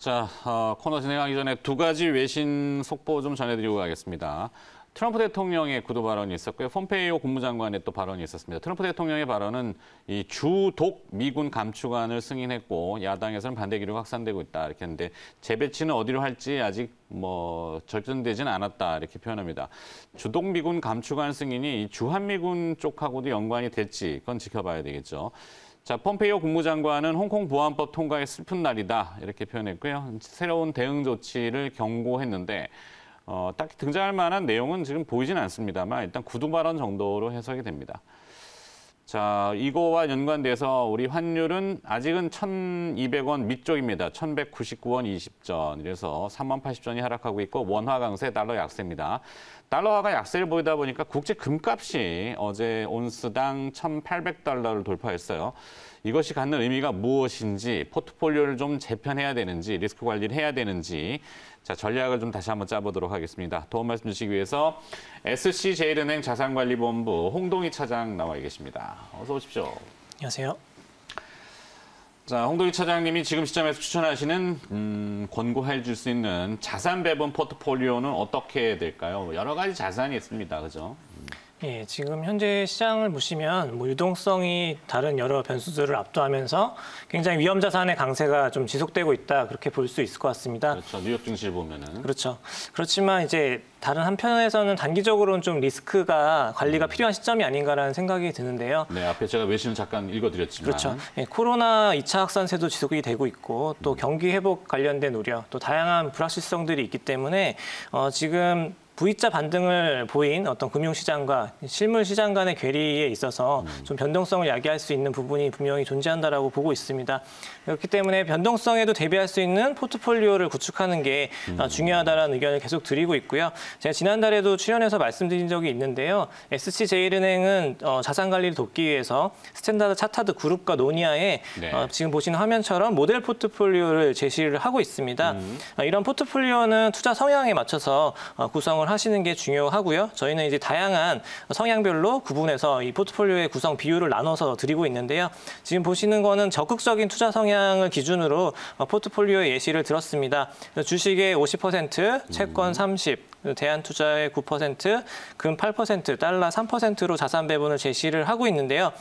자, 코너 진행하기 전에 두 가지 외신 속보 좀 전해드리고 가겠습니다. 트럼프 대통령의 구두 발언이 있었고요. 폼페이오 국무장관의 또 발언이 있었습니다. 트럼프 대통령의 발언은 이 주독 미군 감축안을 승인했고 야당에서는 반대 기류가 확산되고 있다 이렇게 했는데 재배치는 어디로 할지 아직 결정되지는 않았다 이렇게 표현합니다. 주독 미군 감축안 승인이 이 주한미군 쪽하고도 연관이 될지 그건 지켜봐야 되겠죠. 자, 폼페이오 국무장관은 홍콩 보안법 통과의 슬픈 날이다 이렇게 표현했고요. 새로운 대응 조치를 경고했는데 딱히 등장할 만한 내용은 지금 보이지는 않습니다만 일단 구두 발언 정도로 해석이 됩니다. 자, 이거와 연관돼서 우리 환율은 아직은 1,200원 밑쪽입니다. 1,199원 20전. 이래서 3080전이 하락하고 있고 원화 강세, 달러 약세입니다. 달러화가 약세를 보이다 보니까 국제 금값이 어제 온스당 1,800달러를 돌파했어요. 이것이 갖는 의미가 무엇인지, 포트폴리오를 좀 재편해야 되는지, 리스크 관리를 해야 되는지, 자, 전략을 좀 다시 한번 짜보도록 하겠습니다. 도움 말씀 주시기 위해서 SC제일은행 자산관리본부 홍동희 차장 나와 계십니다. 어서 오십시오. 안녕하세요. 자, 홍동희 차장님이 지금 시점에서 추천하시는 권고해 줄 수 있는 자산 배분 포트폴리오는 어떻게 될까요? 여러 가지 자산이 있습니다. 그죠? 예, 지금 현재 시장을 보시면 유동성이 다른 여러 변수들을 압도하면서 굉장히 위험 자산의 강세가 좀 지속되고 있다 그렇게 볼 수 있을 것 같습니다. 그렇죠. 뉴욕 증시를 보면은. 그렇죠. 그렇지만 이제 다른 한편에서는 단기적으로는 좀 리스크가 관리가 필요한 시점이 아닌가라는 생각이 드는데요. 네, 앞에 제가 외신을 잠깐 읽어드렸지만. 그렇죠. 예, 코로나 2차 확산세도 지속이 되고 있고 또 경기 회복 관련된 우려, 또 다양한 불확실성들이 있기 때문에 지금 V자 반등을 보인 어떤 금융시장과 실물시장 간의 괴리에 있어서 좀 변동성을 야기할 수 있는 부분이 분명히 존재한다라고 보고 있습니다. 그렇기 때문에 변동성에도 대비할 수 있는 포트폴리오를 구축하는 게 중요하다라는 의견을 계속 드리고 있고요. 제가 지난달에도 출연해서 말씀드린 적이 있는데요. SC제일은행은 자산 관리를 돕기 위해서 스탠다드 차타드 그룹과 논의하에 지금 보시는 화면처럼 모델 포트폴리오를 제시를 하고 있습니다. 이런 포트폴리오는 투자 성향에 맞춰서 구성을 하시는 게 중요하고요. 저희는 이제 다양한 성향별로 구분해서 이 포트폴리오의 구성 비율을 나눠서 드리고 있는데요. 지금 보시는 거는 적극적인 투자 성향을 기준으로 포트폴리오의 예시를 들었습니다. 주식의 50%, 채권 30%, 대한투자의 9%, 금 8%, 달러 3%로 자산 배분을 제시를 하고 있는데요.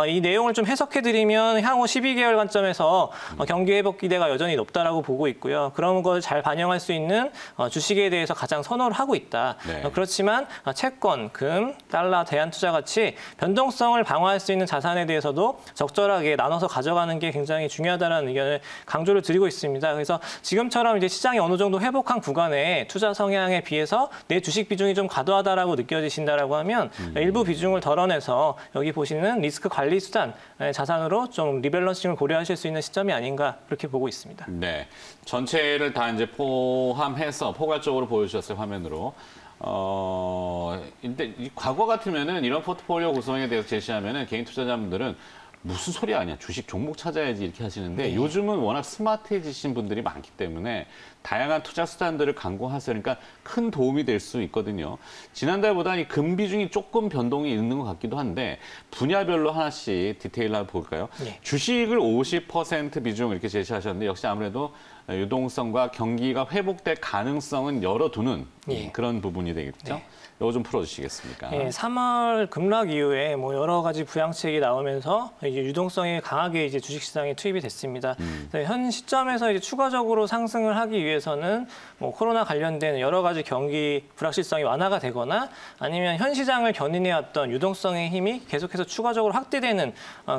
이 내용을 좀 해석해드리면 향후 12개월 관점에서 경기 회복 기대가 여전히 높다라고 보고 있고요. 그런 걸 잘 반영할 수 있는 주식에 대해서 가장 선호를 하고 있다. 네. 그렇지만 채권, 금, 달러, 대한투자 같이 변동성을 방어할 수 있는 자산에 대해서도 적절하게 나눠서 가져가는 게 굉장히 중요하다는 의견을 강조를 드리고 있습니다. 그래서 지금처럼 이제 시장이 어느 정도 회복한 구간에 투자 성향에 비해서 내 주식 비중이 좀 과도하다라고 느껴지신다라고 하면 일부 비중을 덜어내서 여기 보시는 리스크 관리 수단 자산으로 좀 리밸런싱을 고려하실 수 있는 시점이 아닌가 그렇게 보고 있습니다. 네, 전체를 다 이제 포함해서 포괄적으로 보여주셨어요 화면으로. 근데 과거 같으면은 이런 포트폴리오 구성에 대해서 제시하면은 개인 투자자분들은 무슨 소리 아니야? 주식 종목 찾아야지 이렇게 하시는데 요즘은 워낙 스마트해지신 분들이 많기 때문에 다양한 투자 수단들을 강구하세요. 그러니까 큰 도움이 될 수 있거든요. 지난달보다 이 금 비중이 조금 변동이 있는 것 같기도 한데 분야별로 하나씩 디테일하게 볼까요? 네. 주식을 50% 비중 이렇게 제시하셨는데 역시 아무래도 유동성과 경기가 회복될 가능성은 열어두는 그런 부분이 되겠죠. 네. 이거 좀 풀어주시겠습니까? 네, 3월 급락 이후에 여러 가지 부양책이 나오면서 이제 유동성이 강하게 이제 주식시장에 투입이 됐습니다. 현 시점에서 이제 추가적으로 상승을 하기 위해서는 코로나 관련된 여러 가지 경기 불확실성이 완화가 되거나 아니면 현 시장을 견인해왔던 유동성의 힘이 계속해서 추가적으로 확대되는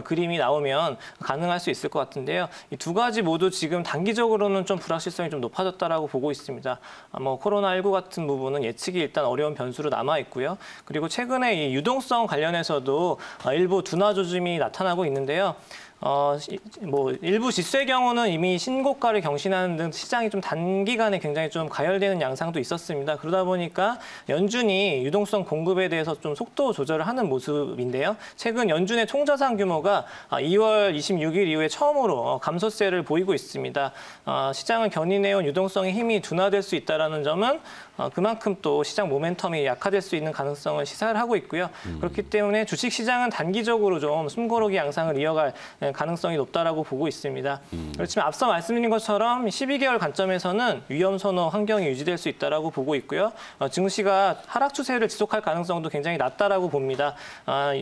그림이 나오면 가능할 수 있을 것 같은데요. 이 두 가지 모두 지금 단기적으로는 좀 불확실성이 좀 높아졌다라고 보고 있습니다. 코로나19 같은 부분은 예측이 일단 어려운 변수로 남아 있고요. 그리고 최근에 이 유동성 관련해서도 일부 둔화 조짐이 나타나고 있는데요. 일부 지수의 경우는 이미 신고가를 경신하는 등 시장이 좀 단기간에 굉장히 좀 가열되는 양상도 있었습니다. 그러다 보니까 연준이 유동성 공급에 대해서 좀 속도 조절을 하는 모습인데요. 최근 연준의 총자산 규모가 2월 26일 이후에 처음으로 감소세를 보이고 있습니다. 시장을 견인해온 유동성의 힘이 둔화될 수 있다는 점은 그만큼 또 시장 모멘텀이 약화될 수 있는 가능성을 시사를 하고 있고요. 그렇기 때문에 주식시장은 단기적으로 좀 숨고르기 양상을 이어갈 가능성이 높다라고 보고 있습니다. 그렇지만 앞서 말씀드린 것처럼 12개월 관점에서는 위험 선호 환경이 유지될 수 있다라고 보고 있고요. 증시가 하락 추세를 지속할 가능성도 굉장히 낮다라고 봅니다.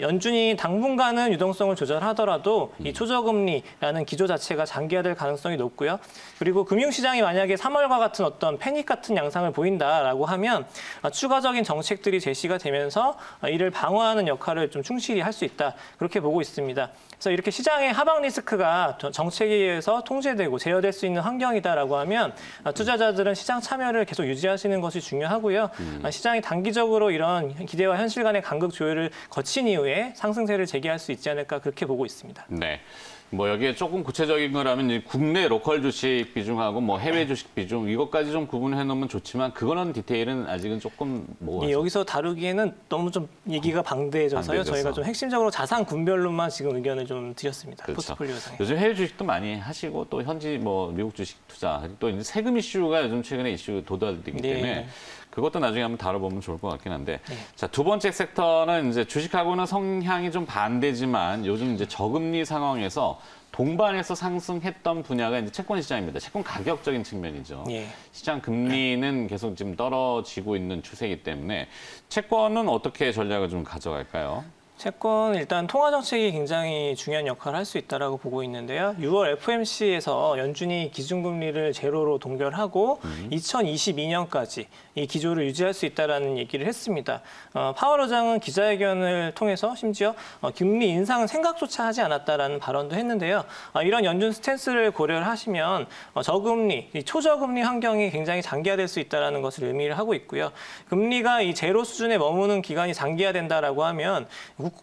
연준이 당분간은 유동성을 조절하더라도 이 초저금리라는 기조 자체가 장기화될 가능성이 높고요. 그리고 금융시장이 만약에 3월과 같은 어떤 패닉 같은 양상을 보인다라고 하면 추가적인 정책들이 제시가 되면서 이를 방어하는 역할을 좀 충실히 할 수 있다. 그렇게 보고 있습니다. 그래서 이렇게 시장의 하방 리스크가 정책에 의해서 통제되고 제어될 수 있는 환경이다라고 하면 투자자들은 시장 참여를 계속 유지하시는 것이 중요하고요. 시장이 단기적으로 이런 기대와 현실 간의 간극 조율을 거친 이후에 상승세를 재개할 수 있지 않을까 그렇게 보고 있습니다. 네. 뭐 여기에 조금 구체적인 거라면 이제 국내 로컬 주식 비중하고 뭐 해외 주식 비중 이것까지 좀 구분해 놓으면 좋지만 그거는 디테일은 아직은 조금 뭐 여기서 다루기에는 너무 좀 얘기가 방대해져서요. 저희가 좀 핵심적으로 자산 군별로만 지금 의견을 좀 드렸습니다. 그렇죠. 포트폴리오상에. 요즘 해외 주식도 많이 하시고 또 현지 뭐 미국 주식 투자 또 이제 세금 이슈가 요즘 최근에 이슈 도달되기 때문에 그것도 나중에 한번 다뤄보면 좋을 것 같긴 한데 자, 두 번째 섹터는 이제 주식하고는 성향이 좀 반대지만 요즘 이제 저금리 상황에서 동반해서 상승했던 분야가 이제 채권 시장입니다. 채권 가격적인 측면이죠. 시장 금리는 계속 지금 떨어지고 있는 추세이기 때문에 채권은 어떻게 전략을 좀 가져갈까요? 채권 일단 통화 정책이 굉장히 중요한 역할을 할 수 있다라고 보고 있는데요. 6월 FOMC에서 연준이 기준금리를 제로로 동결하고 2022년까지 이 기조를 유지할 수 있다라는 얘기를 했습니다. 파월 의장은 기자회견을 통해서 심지어 금리 인상은 생각조차 하지 않았다라는 발언도 했는데요. 이런 연준 스탠스를 고려를 하시면 저금리, 초저금리 환경이 굉장히 장기화될 수 있다라는 것을 의미를 하고 있고요. 금리가 이 제로 수준에 머무는 기간이 장기화된다라고 하면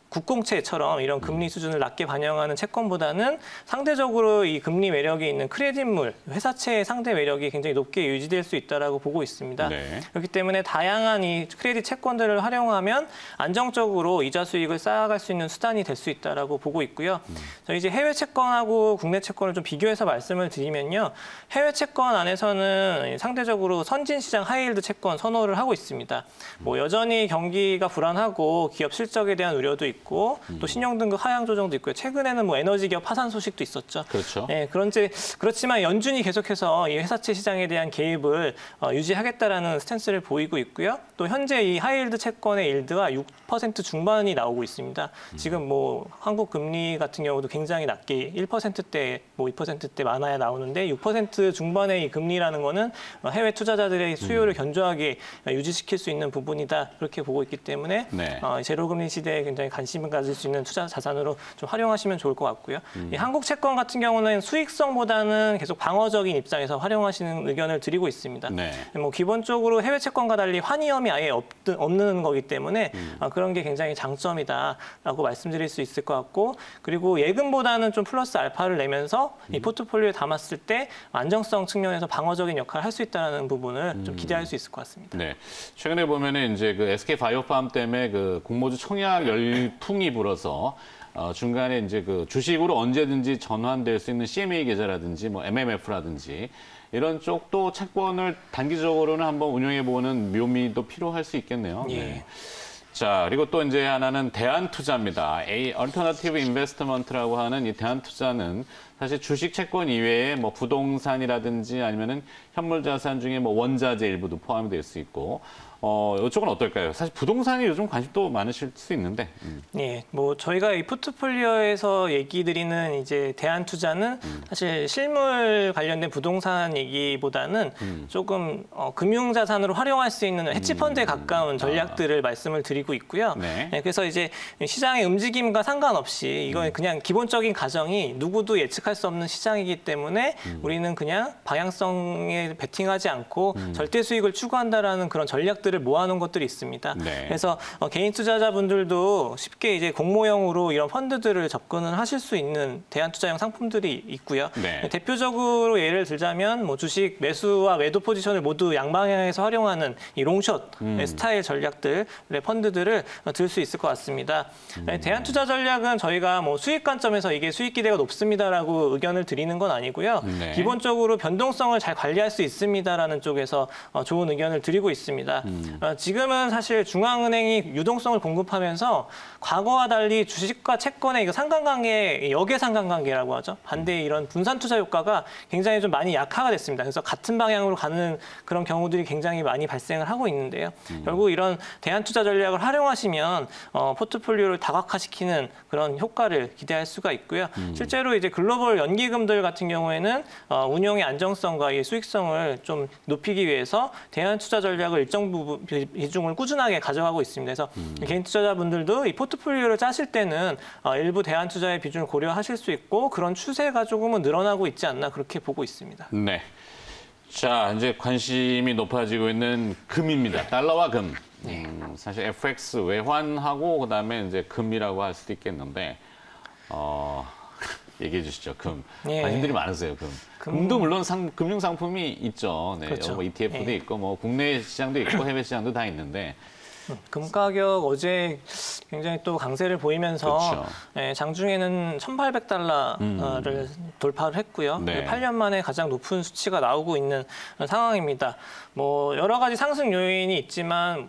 국공채처럼 이런 금리 수준을 낮게 반영하는 채권보다는 상대적으로 이 금리 매력이 있는 크레딧물, 회사채의 상대 매력이 굉장히 높게 유지될 수 있다라고 보고 있습니다. 그렇기 때문에 다양한 이 크레딧 채권들을 활용하면 안정적으로 이자 수익을 쌓아갈 수 있는 수단이 될 수 있다라고 보고 있고요. 저희 이제 해외 채권하고 국내 채권을 좀 비교해서 말씀을 드리면요. 해외 채권 안에서는 상대적으로 선진 시장 하이힐드 채권 선호를 하고 있습니다. 뭐 여전히 경기가 불안하고 기업 실적에 대한 우려도 있고 또 신용등급 하향 조정도 있고요. 최근에는 뭐 에너지 기업 파산 소식도 있었죠. 그렇죠. 그렇지만 연준이 계속해서 이 회사채 시장에 대한 개입을 유지하겠다라는 스탠스를 보이고 있고요. 또 현재 이 하이힐드 채권의 일드가 6% 중반이 나오고 있습니다. 지금 뭐 한국 금리 같은 경우도 굉장히 낮게 1%대, 뭐 2%대 많아야 나오는데 6% 중반의 이 금리라는 거는 해외 투자자들의 수요를 견조하게 유지시킬 수 있는 부분이다. 그렇게 보고 있기 때문에 제로금리 시대에 굉장히 관심을 가질 수 있는 투자 자산으로 좀 활용하시면 좋을 것 같고요. 이 한국 채권 같은 경우는 수익성보다는 계속 방어적인 입장에서 활용하시는 의견을 드리고 있습니다. 뭐 기본적으로 해외 채권과 달리 환위험이 아예 없는 거기 때문에 그런 게 굉장히 장점이다라고 말씀드릴 수 있을 것 같고 그리고 예금보다는 좀 플러스 알파를 내면서 이 포트폴리오에 담았을 때 안정성 측면에서 방어적인 역할을 할 수 있다는 부분을 좀 기대할 수 있을 것 같습니다. 최근에 보면은 이제 그 SK 바이오팜 때문에 그 공모주 청약 열풍이 불어서 중간에 이제 그 주식으로 언제든지 전환될 수 있는 CMA 계좌라든지 뭐 MMF라든지 이런 쪽도 채권을 단기적으로는 한번 운영해보는 묘미도 필요할 수 있겠네요. 자, 그리고 또 이제 하나는 대안투자입니다. Alternative Investment라고 하는 이 대안투자는 사실 주식 채권 이외에 뭐 부동산이라든지 아니면은 현물 자산 중에 뭐 원자재 일부도 포함이 될 수 있고 이쪽은 어떨까요? 사실 부동산이 요즘 관심도 많으실 수 있는데. 뭐 저희가 이 포트폴리오에서 얘기 드리는 이제 대안 투자는 사실 실물 관련된 부동산 얘기보다는 조금 금융 자산으로 활용할 수 있는 헤지펀드에 가까운 전략들을 말씀을 드리고 있고요. 그래서 이제 시장의 움직임과 상관없이 이건 그냥 기본적인 가정이 누구도 예측할 수 없는 시장이기 때문에 우리는 그냥 방향성에 베팅하지 않고 절대 수익을 추구한다라는 그런 전략들을 모아놓은 것들이 있습니다. 그래서 개인 투자자분들도 쉽게 이제 공모형으로 이런 펀드들을 접근을 하실 수 있는 대안 투자형 상품들이 있고요. 대표적으로 예를 들자면 뭐 주식 매수와 매도 포지션을 모두 양방향에서 활용하는 이 롱숏 스타일 전략들의 펀드들을 들 수 있을 것 같습니다. 대안 투자 전략은 저희가 뭐 수익 관점에서 이게 수익 기대가 높습니다라고 의견을 드리는 건 아니고요. 기본적으로 변동성을 잘 관리할 수 있습니다라는 쪽에서 좋은 의견을 드리고 있습니다. 지금은 사실 중앙은행이 유동성을 공급하면서 과거와 달리 주식과 채권의 상관관계, 역의 상관관계라고 하죠. 반대에 이런 분산 투자 효과가 굉장히 좀 많이 약화가 됐습니다. 그래서 같은 방향으로 가는 그런 경우들이 굉장히 많이 발생을 하고 있는데요. 결국 이런 대안 투자 전략을 활용하시면 포트폴리오를 다각화시키는 그런 효과를 기대할 수가 있고요. 실제로 이제 글로벌 연기금들 같은 경우에는 운용의 안정성과 이 수익성을 좀 높이기 위해서 대안 투자 전략을 일정 부분 비중을 꾸준하게 가져가고 있습니다. 그래서 개인 투자자분들도 이 포트폴리오를 짜실 때는 일부 대안 투자의 비중을 고려하실 수 있고 그런 추세가 조금은 늘어나고 있지 않나 그렇게 보고 있습니다. 네. 자, 이제 관심이 높아지고 있는 금입니다. 달러와 금. 사실 FX 외환하고 그다음에 이제 금이라고 할 수도 있겠는데 얘기해 주시죠. 금. 예. 관심들이 많으세요. 금도 물론 금융 상품이 있죠. 네. 그렇죠. 뭐 ETF도 예. 있고 뭐 국내 시장도 있고 해외 시장도 다 있는데 금 가격 어제 굉장히 또 강세를 보이면서 그렇죠. 장중에는 1,800달러를 돌파를 했고요. 네. 8년 만에 가장 높은 수치가 나오고 있는 상황입니다. 뭐 여러 가지 상승 요인이 있지만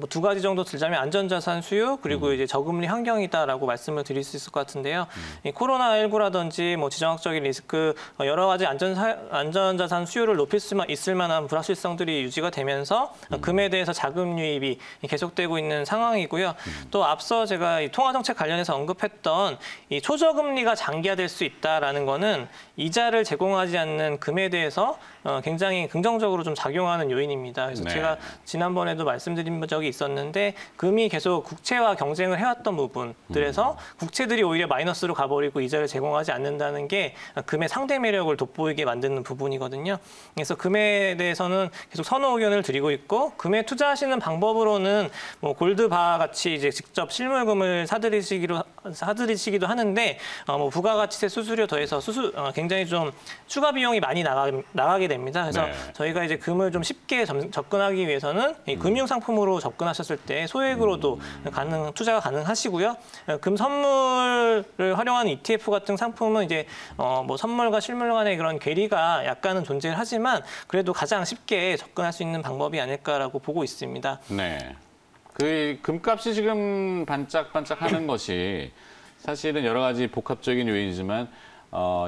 두 가지 정도 들자면 안전자산 수요 그리고 이제 저금리 환경이다라고 말씀을 드릴 수 있을 것 같은데요. 이 코로나19라든지 뭐 지정학적인 리스크 여러 가지 안전자산 수요를 높일 수만 있을 만한 불확실성들이 유지가 되면서 금에 대해서 자금 유입이 계속되고 있는 상황이고요. 또 앞서 제가 이 통화정책 관련해서 언급했던 이 초저금리가 장기화될 수 있다라는 거는 이자를 제공하지 않는 금에 대해서 굉장히 긍정적으로 좀 작용하는 요인입니다. 그래서 네. 제가 지난번에도 말씀드린 적이 있었는데 금이 계속 국채와 경쟁을 해왔던 부분들에서 국채들이 오히려 마이너스로 가버리고 이자를 제공하지 않는다는 게 금의 상대 매력을 돋보이게 만드는 부분이거든요. 그래서 금에 대해서는 계속 선호 의견을 드리고 있고 금에 투자하시는 방법으로는 뭐 골드바 같이 이제 직접 실물금을 사들이시기도 하는데 뭐 부가가치세 수수료 더해서 굉장히 좀 추가 비용이 많이 나가게 됩니다. 그래서 네. 저희가 이제 금을 좀 쉽게 접근하기 위해서는 이 금융 상품으로 접근하셨을 때 소액으로도 투자가 가능하시고요. 금 선물을 활용하는 ETF 같은 상품은 이제 뭐 선물과 실물 간의 그런 괴리가 약간은 존재를 하지만 그래도 가장 쉽게 접근할 수 있는 방법이 아닐까라고 보고 있습니다. 네. 그 금값이 지금 반짝반짝하는 것이 사실은 여러 가지 복합적인 요인이지만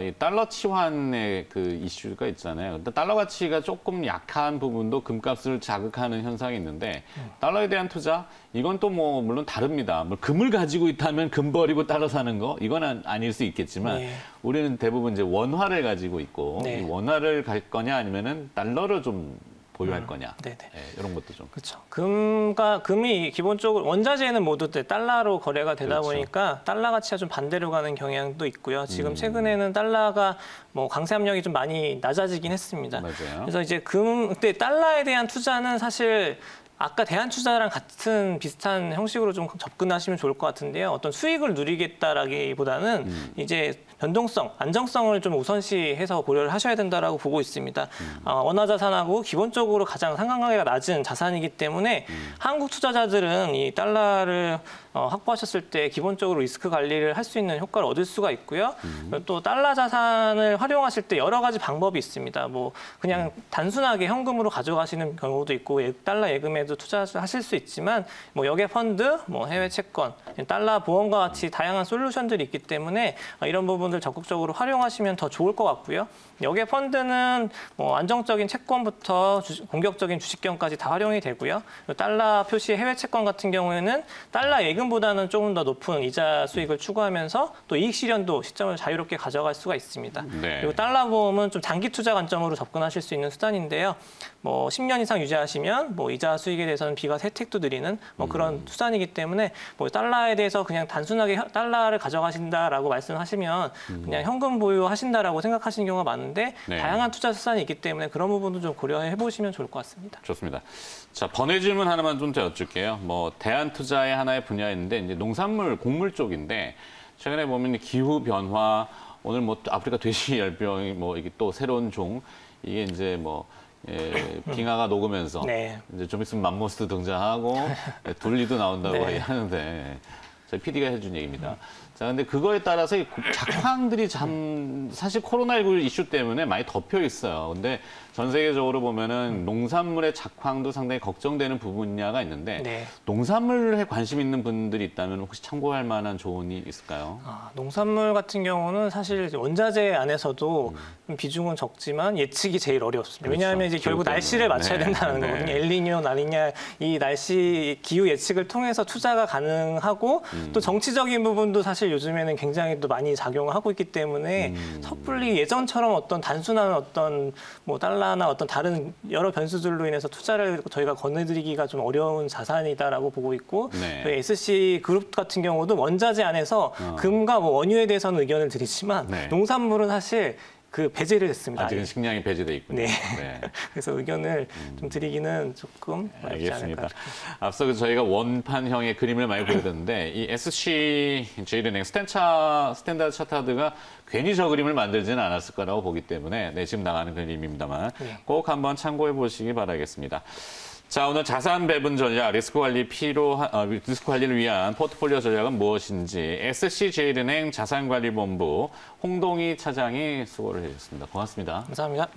이 달러 치환의 그 이슈가 있잖아요. 근데 달러 가치가 조금 약한 부분도 금값을 자극하는 현상이 있는데 달러에 대한 투자 이건 또 뭐 물론 다릅니다. 뭐 금을 가지고 있다면 금 버리고 달러 사는 거 이건 아닐 수 있겠지만 네. 우리는 대부분 이제 원화를 가지고 있고 네. 이 원화를 갈 거냐 아니면은 달러를 좀 보유할 거냐. 네네. 네, 이런 것도 좀. 그렇죠. 금이 기본적으로 원자재는 모두 달러로 거래가 되다 그렇죠. 보니까 달러 가치가 좀 반대로 가는 경향도 있고요. 지금 최근에는 달러가 뭐 강세 압력이 좀 많이 낮아지긴 했습니다. 맞아요. 그래서 이제 근데 달러에 대한 투자는 사실 아까 대안 투자랑 같은 비슷한 형식으로 좀 접근하시면 좋을 것 같은데요. 어떤 수익을 누리겠다라기보다는 이제 변동성, 안정성을 좀 우선시해서 고려를 하셔야 된다라고 보고 있습니다. 원화 자산하고 기본적으로 가장 상관관계가 낮은 자산이기 때문에 한국 투자자들은 이 달러를 확보하셨을 때 기본적으로 리스크 관리를 할 수 있는 효과를 얻을 수가 있고요. 또 달러 자산을 활용하실 때 여러 가지 방법이 있습니다. 뭐 그냥 단순하게 현금으로 가져가시는 경우도 있고 달러 예금에도 투자하실 수 있지만 뭐 역외 펀드, 뭐 해외 채권, 달러 보험과 같이 다양한 솔루션들이 있기 때문에 이런 부분들 적극적으로 활용하시면 더 좋을 것 같고요. 역외 펀드는 뭐 안정적인 채권부터 공격적인 주식경까지 다 활용이 되고요. 달러 표시 해외 채권 같은 경우에는 달러 예금보다는 조금 더 높은 이자 수익을 추구하면서 또 이익 실현도 시점을 자유롭게 가져갈 수가 있습니다. 네. 그리고 달러 보험은 좀 장기 투자 관점으로 접근하실 수 있는 수단인데요. 뭐 10년 이상 유지하시면 뭐 이자 수익에 대해서는 비과세 혜택도 드리는 뭐 그런 수단이기 때문에 뭐 달러에 대해서 그냥 단순하게 달러를 가져가신다라고 말씀하시면 그냥 현금 보유하신다라고 생각하시는 경우가 많은데 네. 다양한 투자 수단이 있기 때문에 그런 부분도 좀 고려해 보시면 좋을 것 같습니다. 좋습니다. 자, 번외 질문 하나만 좀 더 여쭐게요. 뭐 대안 투자의 하나의 분야인데 이제 농산물, 곡물 쪽인데 최근에 보면 기후 변화, 오늘 뭐 아프리카 돼지 열병이 뭐 이게 또 새로운 종 이게 이제 뭐 빙하가 녹으면서 네. 이제 좀 있으면 맘모스도 등장하고 둘리도 나온다고 네. 하는데 저희 PD가 해준 얘기입니다. 자, 근데 그거에 따라서 이 작황들이 참 사실 코로나19 이슈 때문에 많이 덮여 있어요. 근데 전 세계적으로 보면은 농산물의 작황도 상당히 걱정되는 분야가 있는데 네. 농산물에 관심 있는 분들이 있다면 혹시 참고할 만한 조언이 있을까요? 농산물 같은 경우는 사실 이제 원자재 안에서도 좀 비중은 적지만 예측이 제일 어렵습니다. 그렇죠. 왜냐하면 이제 결국 기후 날씨를 때문에. 맞춰야 네. 된다는 네. 거거든요. 엘니뇨, 라니냐 이 날씨 기후 예측을 통해서 투자가 가능하고 또 정치적인 부분도 사실 요즘에는 굉장히 또 많이 작용을 하고 있기 때문에 섣불리 예전처럼 어떤 단순한 어떤 뭐 달러나 어떤 다른 여러 변수들로 인해서 투자를 저희가 권해드리기가 좀 어려운 자산이다라고 보고 있고 네. 저희 SC 그룹 같은 경우도 원자재 안에서 금과 뭐 원유에 대해서는 의견을 드리지만 네. 농산물은 사실 그 배제를 했습니다. 아직은 식량이 배제돼 있군요. 네. 네. 그래서 의견을 좀 드리기는 조금 어렵지 알겠습니다. 않을까. 앞서 저희가 원판형의 그림을 많이 보여드렸는데 이 SC제일은행 스탠다드 차타드가 괜히 저 그림을 만들지는 않았을 거라고 보기 때문에 네, 지금 나가는 그림입니다만 네. 꼭 한번 참고해 보시기 바라겠습니다. 자, 오늘 자산 배분 전략, 리스크 관리를 위한 포트폴리오 전략은 무엇인지 SC제일은행 자산관리본부 홍동희 차장이 수고를 해주셨습니다. 고맙습니다. 감사합니다.